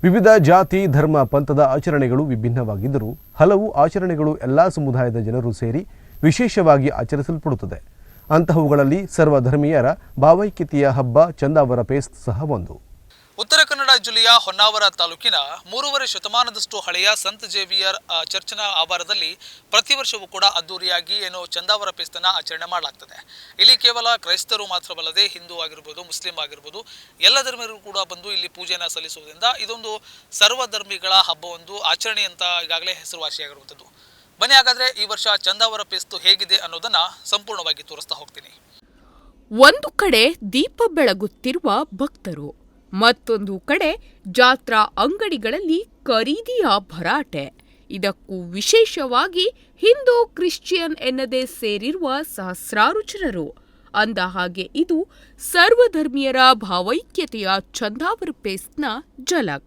ವಿವಿಧ ಜಾತಿ ಧರ್ಮ ಪಂಥದ ಆಚರಣೆಗಳು ವಿಭಿನ್ನವಾಗಿದ್ದರೂ ಹಲವು ಆಚರಣೆಗಳು ಎಲ್ಲ ಸಮುದಾಯದ ಜನರು ಸೇರಿ ವಿಶೇಷವಾಗಿ ಆಚರಿಸಲ್ಪಡುತ್ತದೆ. ಅಂತಹವುಗಳಲ್ಲಿ ಸರ್ವಧರ್ಮೀಯರ ಭಾವೈಕ್ಯತೆಯ ಹಬ್ಬ ಚಂದಾವರ ಪೇಸ್ತ್ ಸಹ ಒಂದು. ಉತ್ತರ ಕನ್ನಡ ಜಿಲ್ಲೆಯ ಹೊನ್ನಾವರ ತಾಲೂಕಿನ 3.5 ಶತಮಾನದಷ್ಟು ಹಳೆಯ ಸಂತ ಜೇವಿಯರ್ ಚರ್ಚ್ನ ಆವರಣದಲ್ಲಿ ಪ್ರತಿ ವರ್ಷವೂ ಕೂಡ ಅದ್ದೂರಿಯಾಗಿ ಚಂದಾವರ ಪೇಸ್ತನ್ನು ಆಚರಣೆ ಮಾಡಲಾಗ್ತದೆ. ಇಲ್ಲಿ ಕೇವಲ ಕ್ರೈಸ್ತರು ಮಾತ್ರವಲ್ಲದೆ ಹಿಂದೂ ಆಗಿರ್ಬೋದು, ಮುಸ್ಲಿಂ ಆಗಿರ್ಬೋದು, ಎಲ್ಲ ಧರ್ಮೀಯರು ಕೂಡ ಬಂದು ಇಲ್ಲಿ ಪೂಜೆಯನ್ನು ಸಲ್ಲಿಸುವುದರಿಂದ ಇದೊಂದು ಸರ್ವಧರ್ಮಿಗಳ ಹಬ್ಬವೊಂದು ಆಚರಣೆ ಅಂತ ಈಗಾಗಲೇ ಹೆಸರುವಾಸಿಯಾಗಿರುವಂಥದ್ದು. ಬನ್ನಿ ಹಾಗಾದ್ರೆ ಈ ವರ್ಷ ಚಂದಾವರ ಪೇಸ್ತು ಹೇಗಿದೆ ಅನ್ನೋದನ್ನ ಸಂಪೂರ್ಣವಾಗಿ ತೋರಿಸ್ತಾ ಹೋಗ್ತೀನಿ. ಒಂದು ಕಡೆ ದೀಪ ಬೆಳಗುತ್ತಿರುವ ಭಕ್ತರು, ಮತ್ತೊಂದು ಕಡೆ ಜಾತ್ರಾ ಅಂಗಡಿಗಳಲ್ಲಿ ಖರೀದಿಯ ಭರಾಟೆ. ಇದಕ್ಕೂ ವಿಶೇಷವಾಗಿ ಹಿಂದೂ ಕ್ರಿಶ್ಚಿಯನ್ ಎನ್ನದೇ ಸೇರಿರುವ ಸಹಸ್ರಾರು ಜನರು. ಅಂದ ಹಾಗೆ ಇದು ಸರ್ವಧರ್ಮೀಯರ ಭಾವೈಕ್ಯತೆಯ ಚಂದಾವರ ಪೇಸ್ಟ್ನ ಝಲಕ್.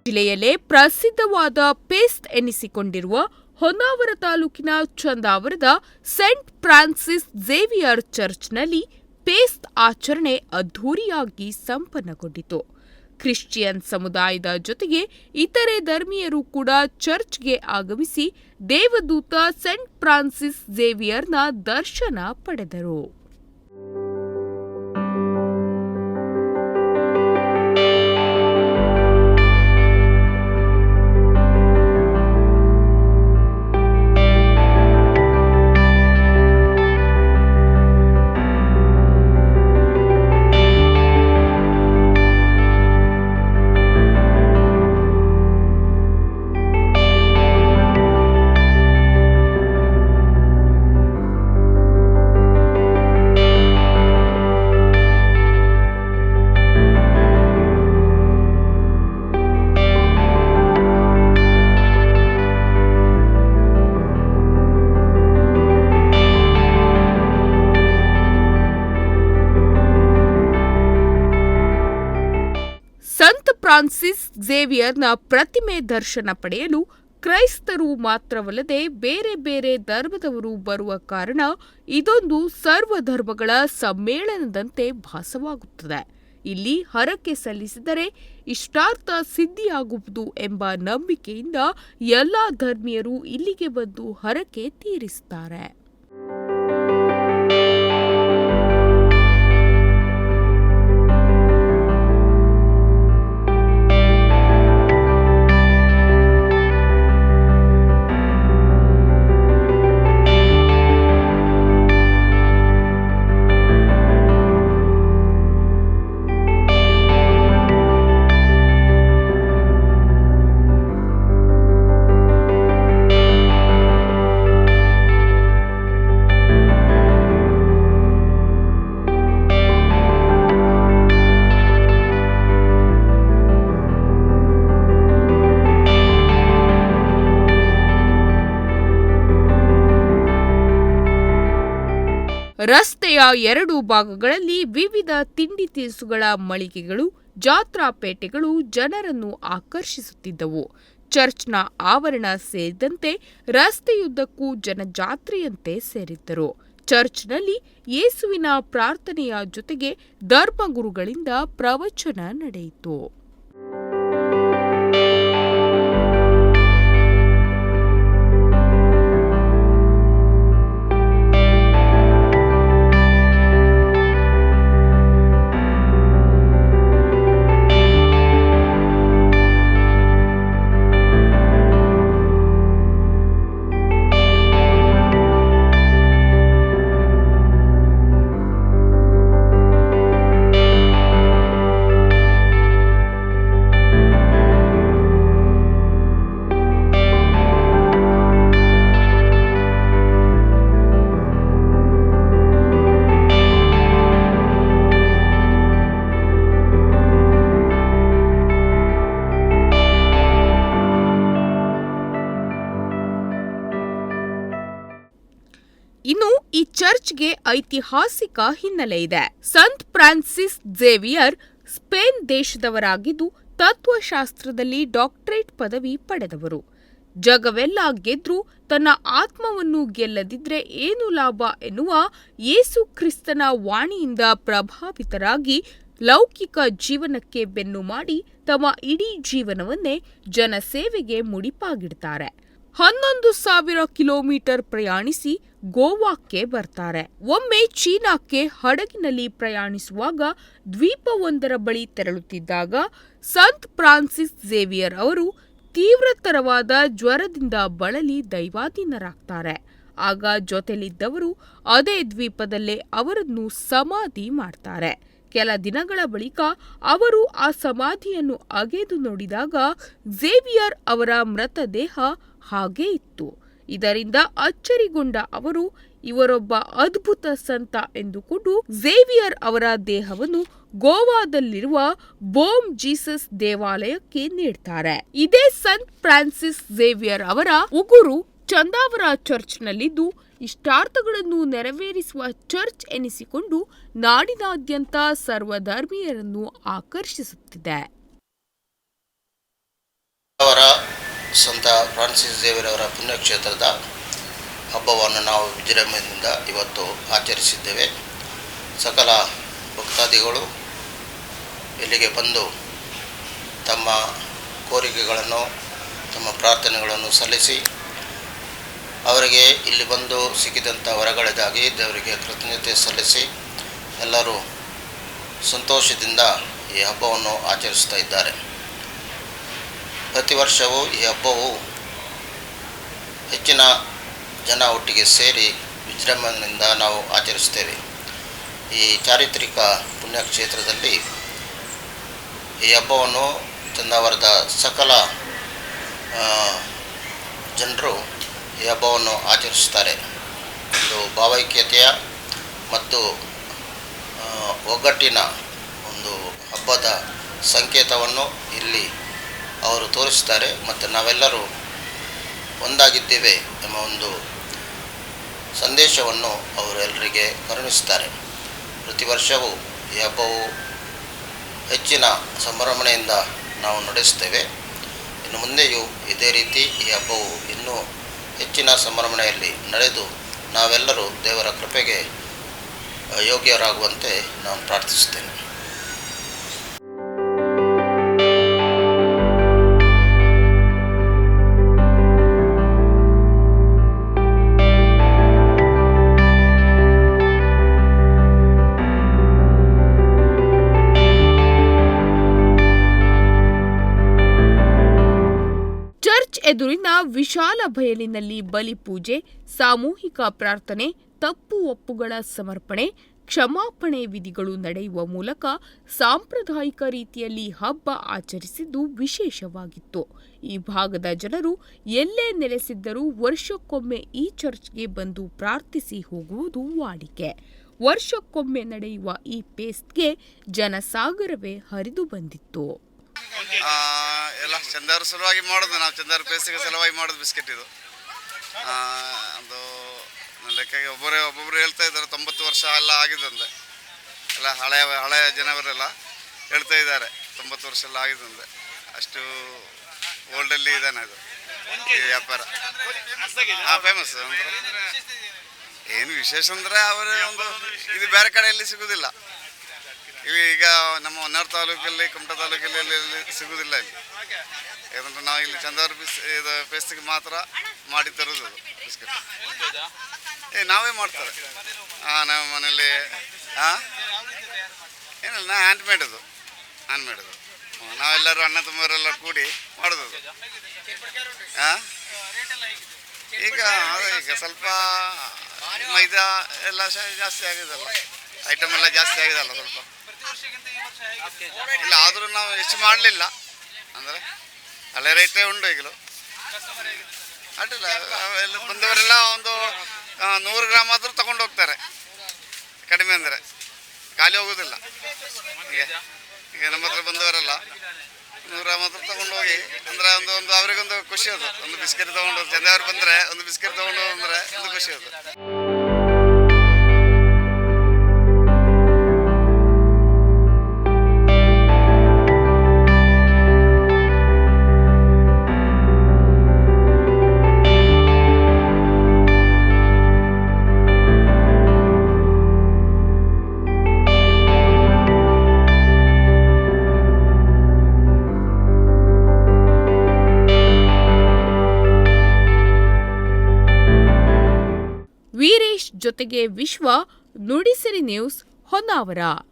ಜಿಲ್ಲೆಯಲ್ಲೇ ಪ್ರಸಿದ್ಧವಾದ ಪೇಸ್ಟ್ ಎನಿಸಿಕೊಂಡಿರುವ ಹೊನ್ನಾವರ ತಾಲೂಕಿನ ಚಂದಾವರದ ಸೆಂಟ್ ಫ್ರಾನ್ಸಿಸ್ ಝೇವಿಯರ್ ಚರ್ಚ್ನಲ್ಲಿ ಪೇಸ್ಟ್ ಆಚರಣೆ ಅದ್ಧೂರಿಯಾಗಿ ಸಂಪನ್ನಗೊಂಡಿತು. ಕ್ರಿಶ್ಚಿಯನ್ ಸಮುದಾಯದ ಜೊತೆಗೆ ಇತರೆ ಧರ್ಮೀಯರು ಕೂಡ ಚರ್ಚ್ಗೆ ಆಗಮಿಸಿ ದೇವದೂತ ಸೆಂಟ್ ಫ್ರಾನ್ಸಿಸ್ ಝೇವಿಯರ್ನ ದರ್ಶನ ಪಡೆದರು. ಫ್ರಾನ್ಸಿಸ್ ಝೇವಿಯರ್ನ ಪ್ರತಿಮೆ ದರ್ಶನ ಪಡೆಯಲು ಕ್ರೈಸ್ತರು ಮಾತ್ರವಲ್ಲದೆ ಬೇರೆ ಬೇರೆ ಧರ್ಮದವರು ಬರುವ ಕಾರಣ ಇದೊಂದು ಸರ್ವಧರ್ಮಗಳ ಸಮ್ಮೇಳನದಂತೆ ಭಾಸವಾಗುತ್ತದೆ. ಇಲ್ಲಿ ಹರಕೆ ಸಲ್ಲಿಸಿದರೆ ಇಷ್ಟಾರ್ಥ ಸಿದ್ಧಿಯಾಗುವುದು ಎಂಬ ನಂಬಿಕೆಯಿಂದ ಎಲ್ಲ ಧರ್ಮೀಯರು ಇಲ್ಲಿಗೆ ಬಂದು ಹರಕೆ ತೀರಿಸುತ್ತಾರೆ. ರಸ್ತೆಯ ಎರಡು ಭಾಗಗಳಲ್ಲಿ ವಿವಿಧ ತಿಂಡಿ ತಿನಿಸುಗಳ ಮಳಿಗೆಗಳು, ಜಾತ್ರಾಪೇಟೆಗಳು ಜನರನ್ನು ಆಕರ್ಷಿಸುತ್ತಿದ್ದವು. ಚರ್ಚ್ನ ಆವರಣ ಸೇರಿದಂತೆ ರಸ್ತೆಯುದ್ದಕ್ಕೂ ಜನಜಾತ್ರೆಯಂತೆ ಸೇರಿದ್ದರು. ಚರ್ಚ್ನಲ್ಲಿ ಯೇಸುವಿನ ಪ್ರಾರ್ಥನೆಯ ಜೊತೆಗೆ ಧರ್ಮಗುರುಗಳಿಂದ ಪ್ರವಚನ ನಡೆಯಿತು. ಚರ್ಚ್ಗೆ ಐತಿಹಾಸಿಕ ಹಿನ್ನೆಲೆ ಇದೆ. ಸಂತ್ ಫ್ರಾನ್ಸಿಸ್ ಝೇವಿಯರ್ ಸ್ಪೇನ್ ದೇಶದವರಾಗಿದ್ದು ತತ್ವಶಾಸ್ತ್ರದಲ್ಲಿ ಡಾಕ್ಟರೇಟ್ ಪದವಿ ಪಡೆದವರು. ಜಗವೆಲ್ಲ ಗೆದ್ರೂ ತನ್ನ ಆತ್ಮವನ್ನು ಗೆಲ್ಲದಿದ್ರೆ ಏನು ಲಾಭ ಎನ್ನುವ ಯೇಸು ಕ್ರಿಸ್ತನ ವಾಣಿಯಿಂದ ಪ್ರಭಾವಿತರಾಗಿ ಲೌಕಿಕ ಜೀವನಕ್ಕೆ ಬೆನ್ನು ಮಾಡಿ ತಮ್ಮ ಇಡೀ ಜೀವನವನ್ನೇ ಜನಸೇವೆಗೆ ಮುಡಿಪಾಗಿಡ್ತಾರೆ. 11,000 ಕಿಲೋಮೀಟರ್ ಪ್ರಯಾಣಿಸಿ ಗೋವಾಕ್ಕೆ ಬರ್ತಾರೆ. ಒಮ್ಮೆ ಚೀನಾಕ್ಕೆ ಹಡಗಿನಲ್ಲಿ ಪ್ರಯಾಣಿಸುವಾಗ ದ್ವೀಪವೊಂದರ ಬಳಿ ತೆರಳುತ್ತಿದ್ದಾಗ ಸಂತ್ ಫ್ರಾನ್ಸಿಸ್ ಝೇವಿಯರ್ ಅವರು ತೀವ್ರತರವಾದ ಜ್ವರದಿಂದ ಬಳಲಿ ದೈವಾಧೀನರಾಗ್ತಾರೆ. ಆಗ ಜೊತೆಲಿದ್ದವರು ಅದೇ ದ್ವೀಪದಲ್ಲೇ ಅವರನ್ನು ಸಮಾಧಿ ಮಾಡ್ತಾರೆ. ಕೆಲ ದಿನಗಳ ಬಳಿಕ ಅವರು ಆ ಸಮಾಧಿಯನ್ನು ಅಗೆದು ನೋಡಿದಾಗ ಝೇವಿಯರ್ ಅವರ ಮೃತದೇಹ ಹಾಗೇ ಇತ್ತು. ಇದರಿಂದ ಅಚ್ಚರಿಗೊಂಡ ಅವರು ಇವರೊಬ್ಬ ಅದ್ಭುತ ಸಂತ ಎಂದುಕೊಂಡು ಝೇವಿಯರ್ ಅವರ ದೇಹವನ್ನು ಗೋವಾದಲ್ಲಿರುವ ಬೋಮ್ ಜೀಸಸ್ ದೇವಾಲಯಕ್ಕೆ ನೀಡ್ತಾರೆ. ಇದೇ ಸಂತ್ ಫ್ರಾನ್ಸಿಸ್ ಝೇವಿಯರ್ ಅವರ ಉಗುರು ಚಂದಾವರ ಚರ್ಚ್ನಲ್ಲಿದ್ದು ಇಷ್ಟಾರ್ಥಗಳನ್ನು ನೆರವೇರಿಸುವ ಚರ್ಚ್ ಎನಿಸಿಕೊಂಡು ನಾಡಿನಾದ್ಯಂತ ಸರ್ವಧರ್ಮೀಯರನ್ನು ಆಕರ್ಷಿಸುತ್ತಿದೆ. ಸಂತ ಫ್ರಾನ್ಸಿಸ್ ಝೇವಿಯರ್ ಅವರ ಪುಣ್ಯಕ್ಷೇತ್ರದ ಹಬ್ಬವನ್ನು ನಾವು ವಿಜೃಂಭಣೆಯಿಂದ ಇವತ್ತು ಆಚರಿಸಿದ್ದೇವೆ. ಸಕಲ ಭಕ್ತಾದಿಗಳು ಇಲ್ಲಿಗೆ ಬಂದು ತಮ್ಮ ಕೋರಿಕೆಗಳನ್ನು, ತಮ್ಮ ಪ್ರಾರ್ಥನೆಗಳನ್ನು ಸಲ್ಲಿಸಿ ಅವರಿಗೆ ಇಲ್ಲಿ ಬಂದು ಸಿಕ್ಕಿದಂಥ ವರಗಳಿಗಾಗಿ ದೇವರಿಗೆ ಕೃತಜ್ಞತೆ ಸಲ್ಲಿಸಿ ಎಲ್ಲರೂ ಸಂತೋಷದಿಂದ ಈ ಹಬ್ಬವನ್ನು ಆಚರಿಸ್ತಾ ಇದ್ದಾರೆ. ಪ್ರತಿ ವರ್ಷವೂ ಈ ಹಬ್ಬವು ಹೆಚ್ಚಿನ ಜನ ಒಟ್ಟಿಗೆ ಸೇರಿ ವಿಜೃಂಭಣೆಯಿಂದ ನಾವು ಆಚರಿಸ್ತೇವೆ. ಈ ಚಾರಿತ್ರಿಕ ಪುಣ್ಯಕ್ಷೇತ್ರದಲ್ಲಿ ಈ ಹಬ್ಬವನ್ನು ಚಂದಾವರದ ಸಕಲ ಜನರು ಈ ಹಬ್ಬವನ್ನು ಆಚರಿಸುತ್ತಾರೆ. ಒಂದು ಭಾವೈಕ್ಯತೆಯ ಮತ್ತು ಒಗ್ಗಟ್ಟಿನ ಒಂದು ಹಬ್ಬದ ಸಂಕೇತವನ್ನು ಇಲ್ಲಿ ಅವರು ತೋರಿಸ್ತಾರೆ ಮತ್ತು ನಾವೆಲ್ಲರೂ ಒಂದಾಗಿದ್ದೇವೆ ಎಂಬ ಒಂದು ಸಂದೇಶವನ್ನು ಅವರು ಎಲ್ಲರಿಗೆ ಕರುಣಿಸ್ತಾರೆ. ಪ್ರತಿ ವರ್ಷವೂ ಈ ಹಬ್ಬವು ಹೆಚ್ಚಿನ ಸಂಭ್ರಮಣೆಯಿಂದ ನಾವು ನಡೆಸ್ತೇವೆ. ಇನ್ನು ಮುಂದೆಯೂ ಇದೇ ರೀತಿ ಈ ಹಬ್ಬವು ಇನ್ನೂ ಹೆಚ್ಚಿನ ಸಂಭ್ರಮಣೆಯಲ್ಲಿ ನಡೆದು ನಾವೆಲ್ಲರೂ ದೇವರ ಕೃಪೆಗೆ ಯೋಗ್ಯರಾಗುವಂತೆ ನಾನು ಪ್ರಾರ್ಥಿಸುತ್ತೇನೆ. ಎದುರಿನ ವಿಶಾಲ ಬಯಲಿನಲ್ಲಿ ಬಲಿಪೂಜೆ, ಸಾಮೂಹಿಕ ಪ್ರಾರ್ಥನೆ, ತಪ್ಪು ಒಪ್ಪುಗಳ ಸಮರ್ಪಣೆ, ಕ್ಷಮಾಪಣೆ ವಿಧಿಗಳು ನಡೆಯುವ ಮೂಲಕ ಸಾಂಪ್ರದಾಯಿಕ ರೀತಿಯಲ್ಲಿ ಹಬ್ಬ ಆಚರಿಸಿದ್ದು ವಿಶೇಷವಾಗಿತ್ತು. ಈ ಭಾಗದ ಜನರು ಎಲ್ಲೇ ನೆಲೆಸಿದ್ದರೂ ವರ್ಷಕ್ಕೊಮ್ಮೆ ಈ ಚರ್ಚ್ಗೆ ಬಂದು ಪ್ರಾರ್ಥಿಸಿ ಹೋಗುವುದು ವಾಡಿಕೆ. ವರ್ಷಕ್ಕೊಮ್ಮೆ ನಡೆಯುವ ಈ ಫೆಸ್ಟ್ಗೆ ಜನಸಾಗರವೇ ಹರಿದು ಬಂದಿತ್ತು. ಎಲ್ಲ ಚಂದಾವ್ರ ಸಲುವಾಗಿ ಮಾಡೋದು, ನಾವು ಚಂದಾವ್ರ ಪೇಸ್ಟಿಗೆ ಸಲುವಾಗಿ ಮಾಡೋದು ಬಿಸ್ಕೆಟ್ ಇದು. ಅದು ಲೆಕ್ಕಗೆ ಒಬ್ಬೊಬ್ಬರು ಹೇಳ್ತಾ ಇದ್ದಾರೆ 90 ವರ್ಷ ಎಲ್ಲ ಆಗಿದಂತೆ. ಎಲ್ಲ ಹಳೆಯ ಜನವರೆಲ್ಲ ಹೇಳ್ತಾ ಇದ್ದಾರೆ 90 ವರ್ಷ ಎಲ್ಲ ಆಗಿದಂತೆ. ಅಷ್ಟು ಓಲ್ಡಲ್ಲಿ ಇದ್ದಾನೆ ಅದು ಈ ವ್ಯಾಪಾರ. ಫೇಮಸ್ ಅಂದರೆ ಏನು ವಿಶೇಷ ಅಂದರೆ ಅವರು ಒಂದು ಇದು ಬೇರೆ ಕಡೆಯಲ್ಲಿ ಸಿಗೋದಿಲ್ಲ. ಈಗ ನಮ್ಮ ಹೊನ್ನಾವರ ತಾಲೂಕಲ್ಲಿ, ಕುಮಟಾ ತಾಲೂಕಲ್ಲಿ ಎಲ್ಲಿ ಸಿಗೋದಿಲ್ಲ ಇಲ್ಲಿ. ಯಾಕಂದರೆ ನಾವು ಇಲ್ಲಿ ಚಂದಾವರ ಇದು ಪೇಸ್ಟಿಗೆ ಮಾತ್ರ ಮಾಡಿ ತರೋದು ಅದು ಬಿಸ್ಕೆಟ್. ನಾವೇ ಮಾಡ್ತಾರೆ. ನಮ್ಮ ಮನೇಲಿ ಏನಿಲ್ಲ, ಹ್ಯಾಂಡ್ ಮೇಡದು ನಾವೆಲ್ಲರೂ ಅಣ್ಣ ತಮ್ಮವರೆಲ್ಲ ಕೂಡಿ ಮಾಡೋದು. ಈಗ ಸ್ವಲ್ಪ ಮೈದಾ ಎಲ್ಲ ಜಾಸ್ತಿ ಆಗಿದಲ್ಲ, ಐಟಮ್ ಎಲ್ಲ ಜಾಸ್ತಿ ಆಗಿದಲ್ಲ ಸ್ವಲ್ಪ. ಇಲ್ಲ ಆದರೂ ನಾವು ಹೆಚ್ಚು ಮಾಡಲಿಲ್ಲ, ಅಂದರೆ ಹಳೆ ರೇಟೇ ಉಂಟು ಈಗಲೂ. ಅಡ್ಡಿಲ್ಲ, ಎಲ್ಲ ಬಂದವರೆಲ್ಲ ಒಂದು 100 ಗ್ರಾಮ್ ಆದರೂ ತಗೊಂಡು ಹೋಗ್ತಾರೆ. ಕಡಿಮೆ ಅಂದರೆ ಖಾಲಿ ಹೋಗೋದಿಲ್ಲ. ಈಗ ನಮ್ಮ ಹತ್ರ ಬಂದವರೆಲ್ಲ 100 ಗ್ರಾಮ್ ಆದರೂ ತಗೊಂಡು ಹೋಗಿ, ಅಂದರೆ ಒಂದು ಅವರಿಗೊಂದು ಖುಷಿ ಅದು. ಒಂದು ಬಿಸ್ಕೆಟ್ ತೊಗೊಂಡು ಚಂದವ್ರು ಬಂದರೆ ಒಂದು ಬಿಸ್ಕೆಟ್ ತೊಗೊಂಡು ಅಂದರೆ ಒಂದು ಖುಷಿ ಅದು. ವೀರೇಶ್ ಜೊತೆಗೆ ವಿಶ್ವ, ನುಡಿಸಿರಿ ನ್ಯೂಸ್, ಹೊನ್ನಾವರ.